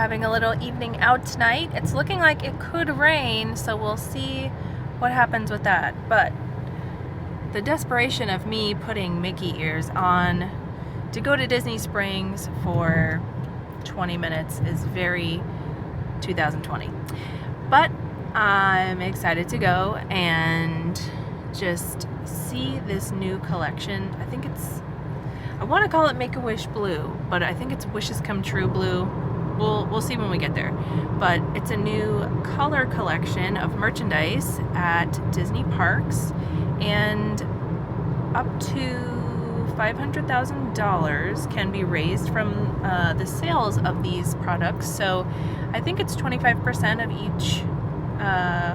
having a little evening out tonight. It's looking like it could rain, so we'll see what happens with that. But the desperation of me putting Mickey ears on to go to Disney Springs for 20 minutes is very 2020. But I'm excited to go and just see this new collection. I want to call it Make-A-Wish Blue, but I think it's Wishes Come True Blue. We'll see when we get there. But it's a new color collection of merchandise at Disney parks, and up to $500,000 can be raised from the sales of these products. So I think it's 25% of each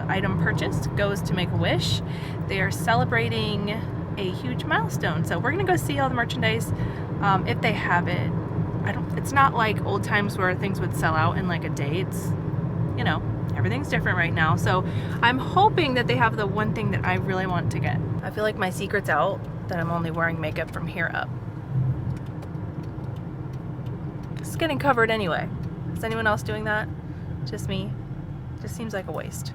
item purchased goes to Make-A-Wish. They are celebrating a huge milestone, so we're gonna go see all the merchandise if they have it. It's not like old times where things would sell out in like a day. It's, you know, everything's different right now, so I'm hoping that they have the one thing that I really want to get. I feel like my secret's out that I'm only wearing makeup from here up. It's getting covered anyway. Is anyone else doing that? Just me? Just seems like a waste.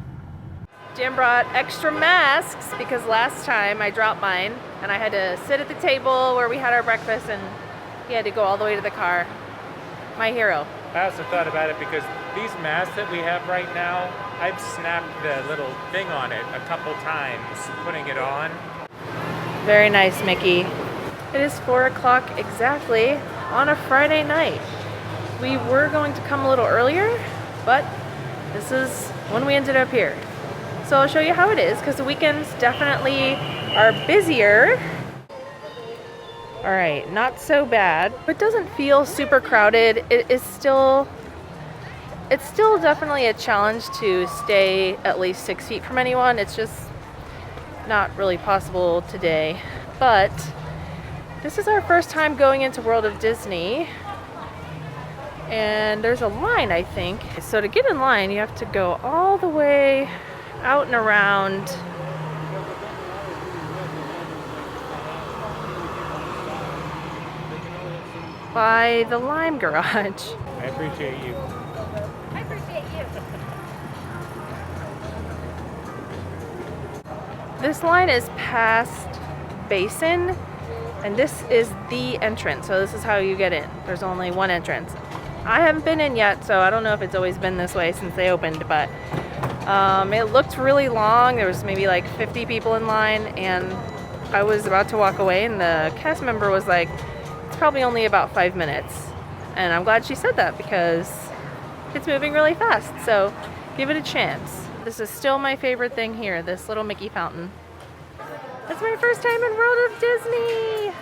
Jim brought extra masks because last time I dropped mine and I had to sit at the table where we had our breakfast and he had to go all the way to the car. My hero. I also thought about it because these masks that we have right now, I've snapped the little thing on it a couple times putting it on. Very nice, Mickey. It is 4 o'clock exactly on a Friday night. We were going to come a little earlier, but this is when we ended up here. So I'll show you how it is, because the weekends definitely are busier. All right, not so bad. It doesn't feel super crowded. It's still definitely a challenge to stay at least 6 feet from anyone. It's just not really possible today. But this is our first time going into World of Disney. And there's a line, I think. So to get in line, you have to go all the way out and around. By the Lime Garage. I appreciate you. I appreciate you. This line is past Basin, and this is the entrance. So this is how you get in. There's only one entrance. I haven't been in yet, so I don't know if it's always been this way since they opened, but it looked really long. There was maybe like 50 people in line, and I was about to walk away, and the cast member was like, it's probably only about 5 minutes. And I'm glad she said that because it's moving really fast, so give it a chance. This is still my favorite thing here, this little Mickey fountain. It's my first time in World of Disney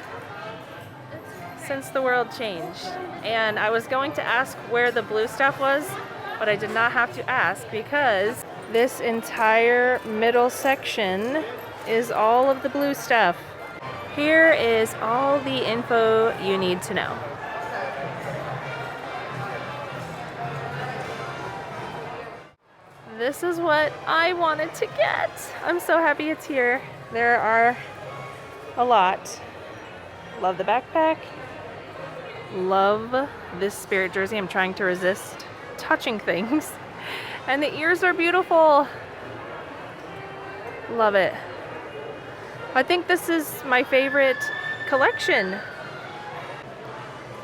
since the world changed. And I was going to ask where the blue stuff was, but I did not have to ask because this entire middle section is all of the blue stuff. Here is all the info you need to know. This is what I wanted to get. I'm so happy it's here. There are a lot. Love the backpack. Love this Spirit jersey. I'm trying to resist touching things. And the ears are beautiful. Love it. I think this is my favorite collection.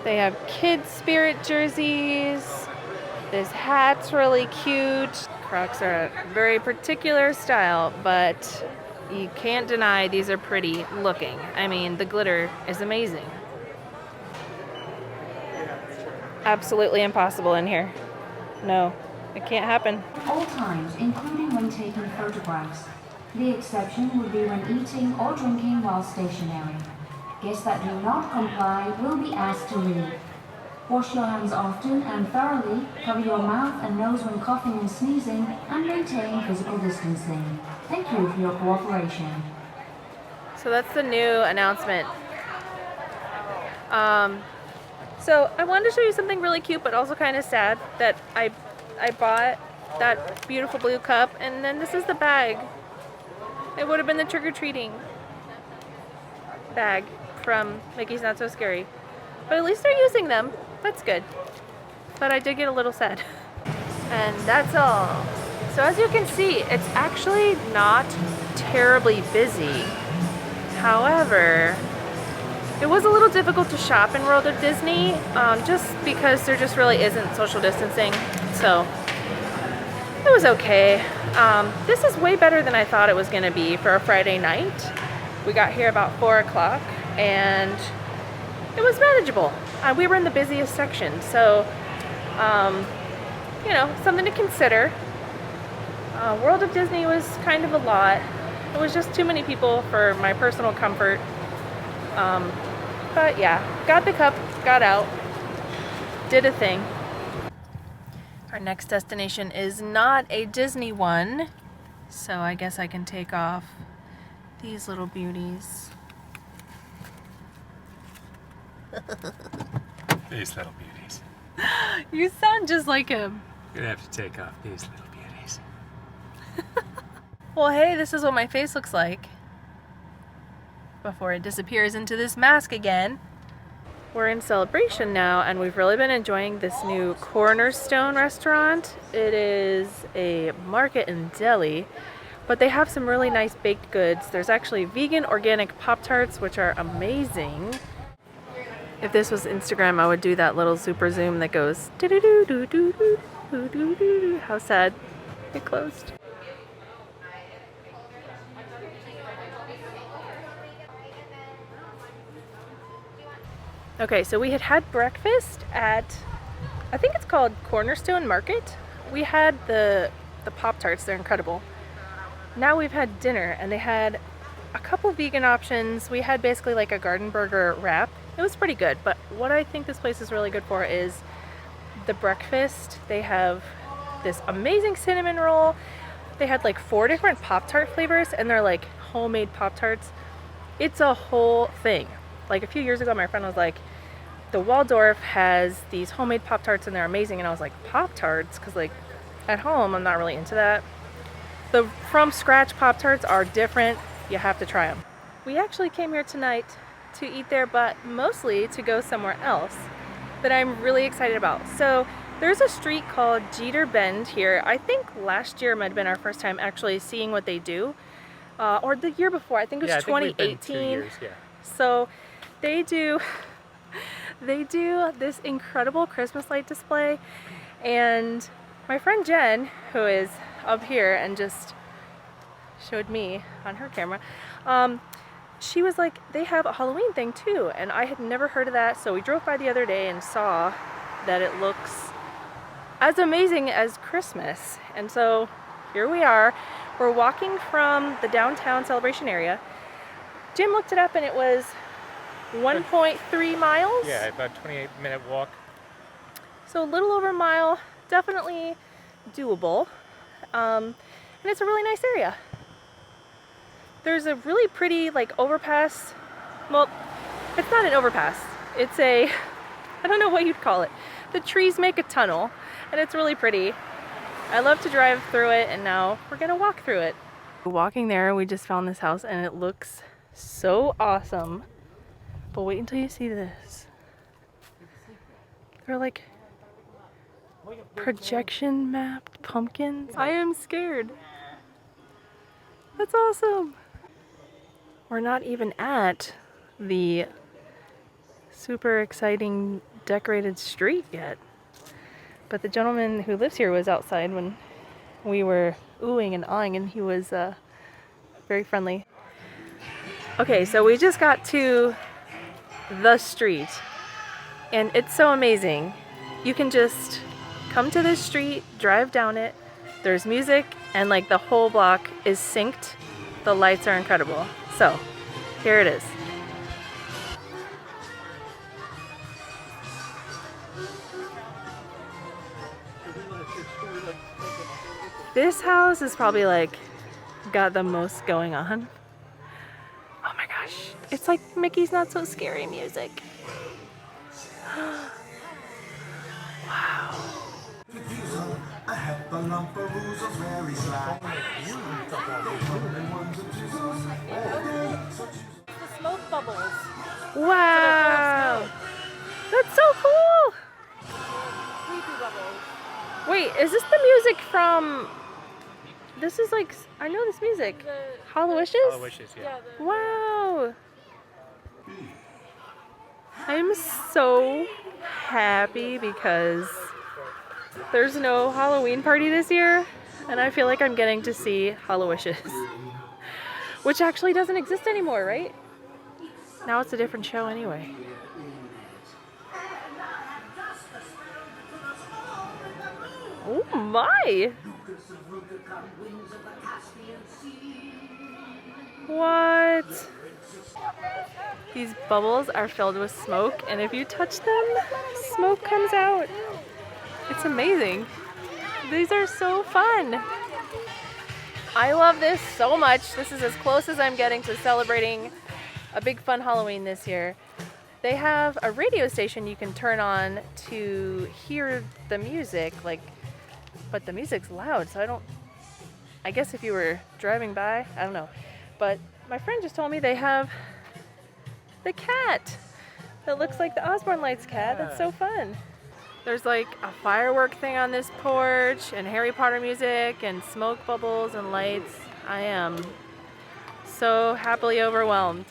They have kids Spirit jerseys. This hat's really cute. Crocs are a very particular style, but you can't deny these are pretty looking. I mean, the glitter is amazing. Absolutely impossible in here. No, it can't happen. All times, including when taking photographs. The exception would be when eating or drinking while stationary. Guests that do not comply will be asked to leave. Wash your hands often and thoroughly, cover your mouth and nose when coughing and sneezing, and maintain physical distancing. Thank you for your cooperation. So that's the new announcement. So I wanted to show you something really cute, but also kind of sad that I bought that beautiful blue cup, and then this is the bag. It would have been the trick-or-treating bag from Mickey's Not So Scary. But at least they're using them. That's good. but I did get a little sad. And that's all. So as you can see, it's actually not terribly busy. However, it was a little difficult to shop in World of Disney, just because there just really isn't social distancing. So it was okay. This is way better than I thought it was gonna be for a Friday night. We got here about 4 o'clock and it was manageable. We were in the busiest section, so you know, something to consider. World of Disney was kind of a lot. It was just too many people for my personal comfort. But yeah, got the cup, got out, did a thing. Our next destination is not a Disney one, so I guess I can take off these little beauties. These little beauties. You sound just like him. You're gonna have to take off these little beauties. Well, hey, this is what my face looks like before it disappears into this mask again. We're in Celebration now, and we've really been enjoying this new Cornerstone restaurant. It is a market and deli, but they have some really nice baked goods. There's actually vegan organic Pop-Tarts, which are amazing. If this was Instagram, I would do that little super zoom that goes do-do-do-do-do-do-do-do-do. How sad it closed. Okay, so we had breakfast at, I think it's called Cornerstone Market. We had the Pop-Tarts, they're incredible. Now we've had dinner, and they had a couple vegan options. We had basically like a garden burger wrap. It was pretty good, but what I think this place is really good for is the breakfast. They have this amazing cinnamon roll. They had like 4 different Pop-Tart flavors, and they're like homemade Pop-Tarts. It's a whole thing. Like a few years ago, my friend was like, the Waldorf has these homemade Pop-Tarts and they're amazing. And I was like, Pop-Tarts? Because like at home, I'm not really into that. The from scratch Pop-Tarts are different. You have to try them. We actually came here tonight to eat there, but mostly to go somewhere else that I'm really excited about. So there's a street called Jeater Bend here. I think last year might have been our first time actually seeing what they do. Or the year before, I think it was 2018. 2 years, yeah. So they do this incredible Christmas light display, and my friend Jen, who is up here and just showed me on her camera, she was like, they have a Halloween thing too, and I had never heard of that. So we drove by the other day and saw that it looks as amazing as Christmas. And so here we are. We're walking from the downtown Celebration area. Jim looked it up and it was 1.3 miles. Yeah, about 28-minute walk. So a little over a mile, definitely doable. And it's a really nice area. There's a really pretty like overpass. Well, it's not an overpass. It's a, I don't know what you'd call it. The trees make a tunnel and it's really pretty. I love to drive through it, and now we're gonna walk through it. Walking there, we just found this house and it looks so awesome. But wait until you see this. They're like projection mapped pumpkins. I am scared. That's awesome. We're not even at the super exciting decorated street yet. But the gentleman who lives here was outside when we were oohing and awing, and he was very friendly. Okay, so we just got to the street, and it's so amazing. You can just come to this street, drive down it. There's music, and like the whole block is synced. The lights are incredible. So here it is. This house is probably like got the most going on. Oh my gosh, it's like Mickey's Not So Scary music. Wow. The smoke bubbles. Wow. That's so cool. Wait, is this the music from... This is like... I know this music. Hollow Wishes? Hollow Wishes, yeah. Wow. I'm so happy because there's no Halloween party this year, and I feel like I'm getting to see Hollow Wishes, which actually doesn't exist anymore, right? Now it's a different show anyway. Oh my! What? These bubbles are filled with smoke, and if you touch them, smoke comes out. It's amazing. These are so fun. I love this so much. This is as close as I'm getting to celebrating a big fun Halloween this year. They have a radio station you can turn on to hear the music, but the music's loud, so I guess if you were driving by, I don't know. But my friend just told me they have the cat that looks like the Osborne Lights cat. That's so fun. There's like a firework thing on this porch and Harry Potter music and smoke bubbles and lights. I am so happily overwhelmed.